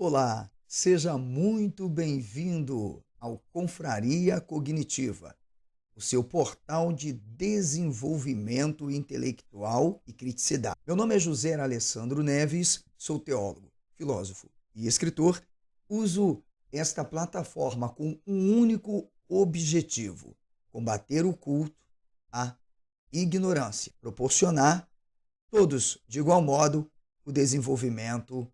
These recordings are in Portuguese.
Olá, seja muito bem-vindo ao Confraria Cognitiva, o seu portal de desenvolvimento intelectual e criticidade. Meu nome é José Alessandro Neves, sou teólogo, filósofo e escritor. Uso esta plataforma com um único objetivo: combater o culto à ignorância, proporcionar, todos de igual modo, o desenvolvimento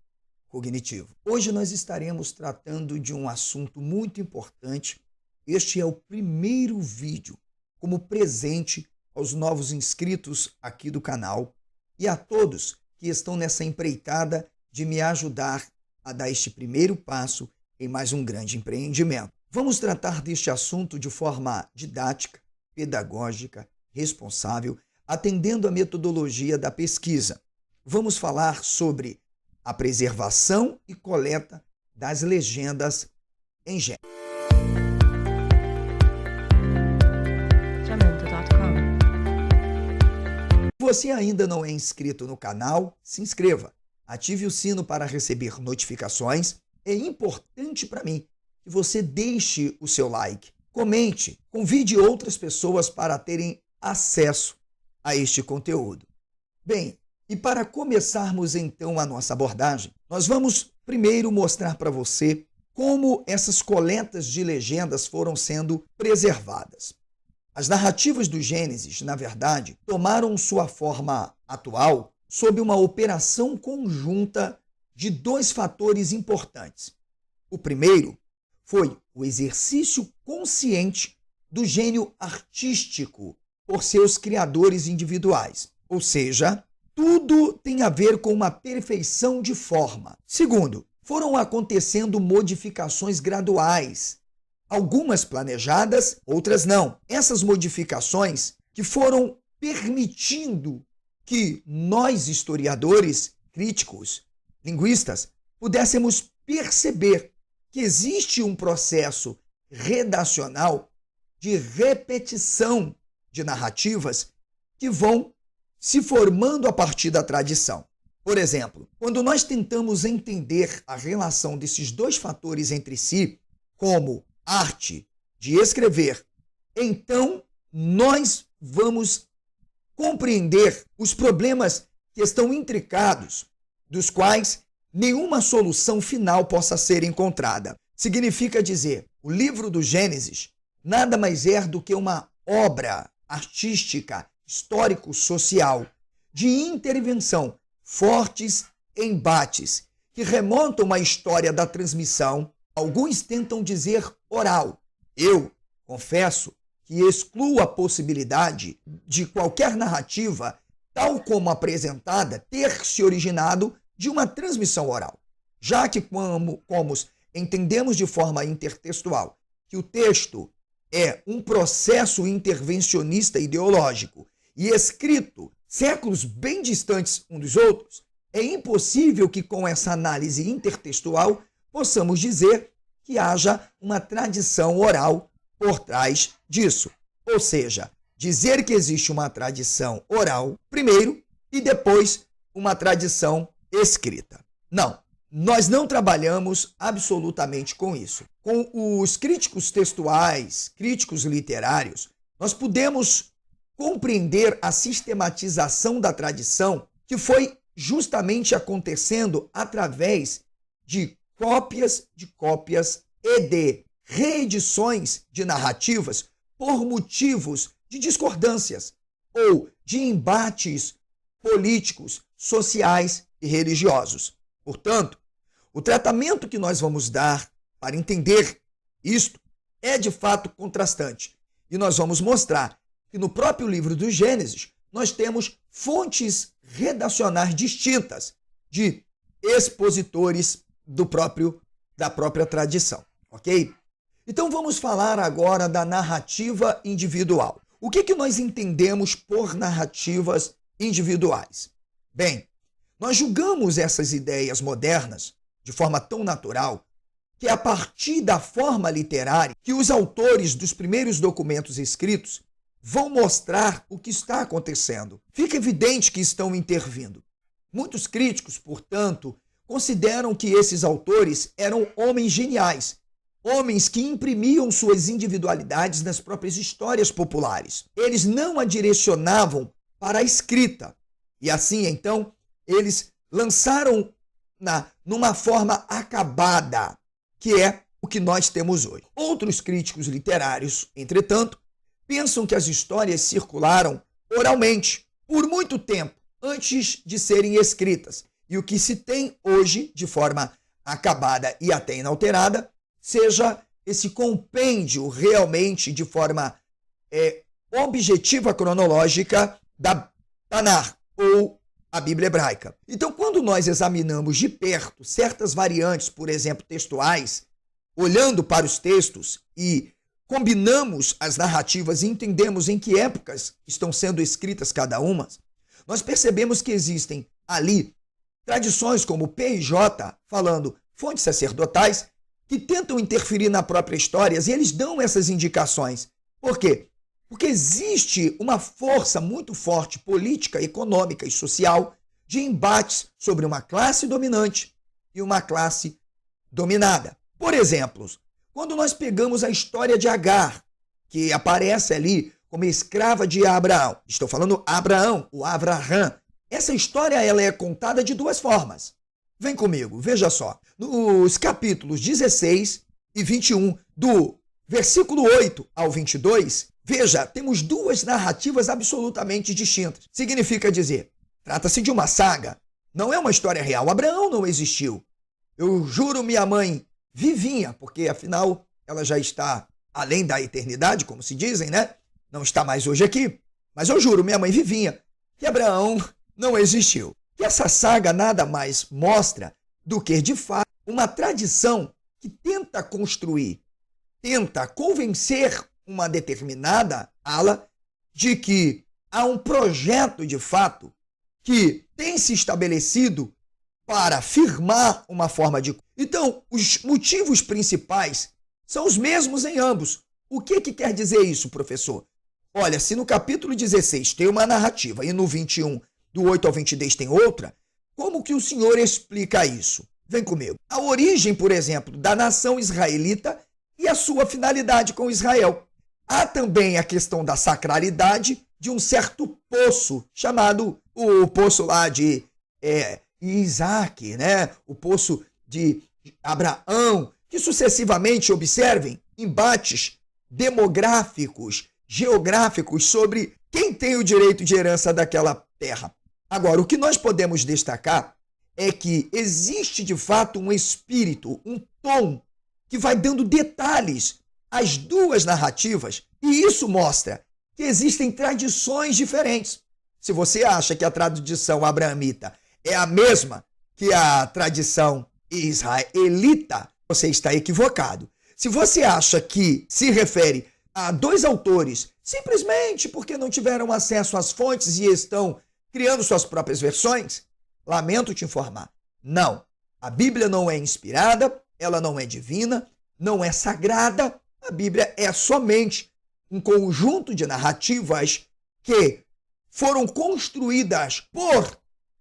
cognitivo. Hoje nós estaremos tratando de um assunto muito importante. Este é o primeiro vídeo como presente aos novos inscritos aqui do canal e a todos que estão nessa empreitada de me ajudar a dar este primeiro passo em mais um grande empreendimento. Vamos tratar deste assunto de forma didática, pedagógica, responsável, atendendo à metodologia da pesquisa. Vamos falar sobre a preservação e coleta das legendas em gênero. Se você ainda não é inscrito no canal, se inscreva. Ative o sino para receber notificações. É importante para mim que você deixe o seu like, comente, convide outras pessoas para terem acesso a este conteúdo. Bem, e para começarmos então a nossa abordagem, nós vamos primeiro mostrar para você como essas coletas de legendas foram sendo preservadas. As narrativas do Gênesis, na verdade, tomaram sua forma atual sob uma operação conjunta de dois fatores importantes. O primeiro foi o exercício consciente do gênio artístico por seus criadores individuais, ou seja, tudo tem a ver com uma perfeição de forma. Segundo, foram acontecendo modificações graduais, algumas planejadas, outras não. Essas modificações que foram permitindo que nós, historiadores, críticos, linguistas, pudéssemos perceber que existe um processo redacional de repetição de narrativas que vão se formando a partir da tradição. Por exemplo, quando nós tentamos entender a relação desses dois fatores entre si, como arte de escrever, então nós vamos compreender os problemas que estão intricados, dos quais nenhuma solução final possa ser encontrada. Significa dizer, o livro do Gênesis nada mais é do que uma obra artística, histórico-social, de intervenção, fortes embates, que remontam à história da transmissão. Alguns tentam dizer oral. Eu confesso que excluo a possibilidade de qualquer narrativa, tal como apresentada, ter se originado de uma transmissão oral, já que como entendemos de forma intertextual que o texto é um processo intervencionista ideológico e escrito séculos bem distantes uns dos outros, é impossível que com essa análise intertextual possamos dizer que haja uma tradição oral por trás disso. Ou seja, dizer que existe uma tradição oral primeiro e depois uma tradição escrita. Não, nós não trabalhamos absolutamente com isso. Com os críticos textuais, críticos literários, nós podemos compreender a sistematização da tradição que foi justamente acontecendo através de cópias e de reedições de narrativas por motivos de discordâncias ou de embates políticos, sociais e religiosos. Portanto, o tratamento que nós vamos dar para entender isto é de fato contrastante. E nós vamos mostrar que no próprio livro do Gênesis nós temos fontes redacionais distintas de expositores da própria tradição, ok? Então vamos falar agora da narrativa individual. O que nós entendemos por narrativas individuais? Bem, nós julgamos essas ideias modernas de forma tão natural que é a partir da forma literária que os autores dos primeiros documentos escritos vão mostrar o que está acontecendo. Fica evidente que estão intervindo. Muitos críticos, portanto, consideram que esses autores eram homens geniais, homens que imprimiam suas individualidades nas próprias histórias populares. Eles não a direcionavam para a escrita. E assim, então, eles lançaram numa forma acabada, que é o que nós temos hoje. Outros críticos literários, entretanto, pensam que as histórias circularam oralmente por muito tempo antes de serem escritas. E o que se tem hoje, de forma acabada e até inalterada, seja esse compêndio realmente de forma objetiva, cronológica, da Tanar, ou a Bíblia hebraica. Então, quando nós examinamos de perto certas variantes, por exemplo, textuais, olhando para os textos e combinamos as narrativas e entendemos em que épocas estão sendo escritas cada uma, nós percebemos que existem ali tradições como P e J, falando fontes sacerdotais, que tentam interferir na própria história e eles dão essas indicações. Por quê? Porque existe uma força muito forte política, econômica e social de embates sobre uma classe dominante e uma classe dominada. Por exemplo, quando nós pegamos a história de Agar, que aparece ali como escrava de Abraão, estou falando Abraão, o Avraham, essa história ela é contada de duas formas. Vem comigo, veja só. Nos capítulos 16 e 21, do versículo 8 ao 22, veja, temos duas narrativas absolutamente distintas. Significa dizer, trata-se de uma saga, não é uma história real. Abraão não existiu. Eu juro minha mãe vivinha, porque afinal ela já está além da eternidade, como se dizem, né? Não está mais hoje aqui. Mas eu juro, minha mãe vivinha, que Abraão não existiu. E essa saga nada mais mostra do que, de fato, uma tradição que tenta construir, tenta convencer uma determinada ala de que há um projeto, de fato, que tem se estabelecido para firmar uma forma de... Então, os motivos principais são os mesmos em ambos. O que quer dizer isso, professor? Olha, se no capítulo 16 tem uma narrativa e no 21, do 8 ao 22, tem outra, como que o senhor explica isso? Vem comigo. A origem, por exemplo, da nação israelita e a sua finalidade com Israel. Há também a questão da sacralidade de um certo poço, chamado o poço lá de Isaac, né? O poço de Abraão, que sucessivamente, observem, embates demográficos, geográficos sobre quem tem o direito de herança daquela terra. Agora, o que nós podemos destacar é que existe de fato um espírito, um tom que vai dando detalhes às duas narrativas, e isso mostra que existem tradições diferentes. Se você acha que a tradição abraamita é a mesma que a tradição israelita, você está equivocado. Se você acha que se refere a dois autores simplesmente porque não tiveram acesso às fontes e estão criando suas próprias versões, lamento te informar, não. A Bíblia não é inspirada, ela não é divina, não é sagrada. A Bíblia é somente um conjunto de narrativas que foram construídas por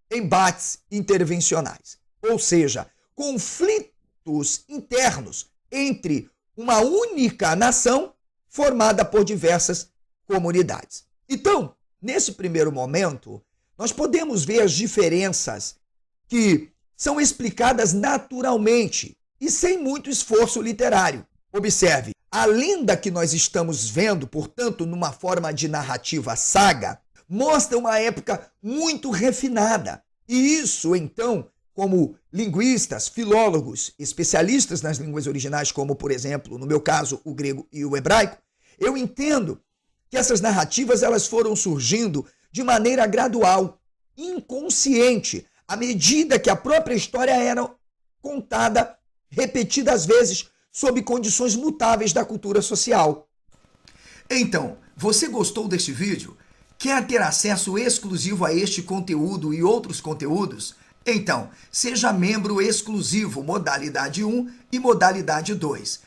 embates intervencionais, ou seja, conflitos internos entre uma única nação formada por diversas comunidades. Então, nesse primeiro momento, nós podemos ver as diferenças que são explicadas naturalmente e sem muito esforço literário. Observe, a lenda que nós estamos vendo, portanto, numa forma de narrativa saga, mostra uma época muito refinada. E isso, então, como linguistas, filólogos, especialistas nas línguas originais, como, por exemplo, no meu caso, o grego e o hebraico, eu entendo que essas narrativas elas foram surgindo de maneira gradual, inconsciente, à medida que a própria história era contada repetidas vezes sob condições mutáveis da cultura social. Então, você gostou deste vídeo? Quer ter acesso exclusivo a este conteúdo e outros conteúdos? Então, seja membro exclusivo modalidade 1 e modalidade 2.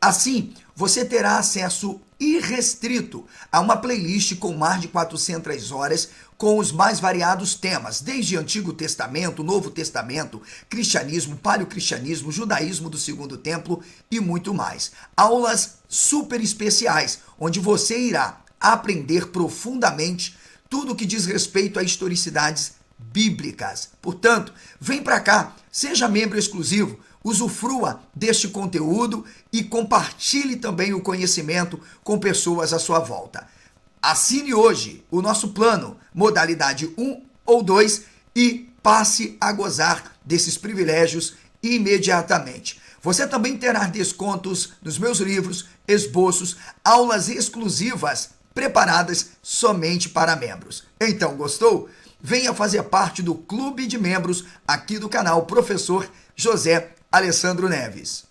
Assim, você terá acesso irrestrito a uma playlist com mais de 400 horas com os mais variados temas, desde Antigo Testamento, Novo Testamento, cristianismo, paleocristianismo, judaísmo do Segundo Templo e muito mais. Aulas super especiais, onde você irá aprender profundamente tudo o que diz respeito a historicidades bíblicas. Portanto, vem para cá, seja membro exclusivo, usufrua deste conteúdo e compartilhe também o conhecimento com pessoas à sua volta. Assine hoje o nosso plano, modalidade 1 ou 2, e passe a gozar desses privilégios imediatamente. Você também terá descontos nos meus livros, esboços, aulas exclusivas preparadas somente para membros. Então, gostou? Venha fazer parte do clube de membros aqui do canal Professor José Alessandro Neves.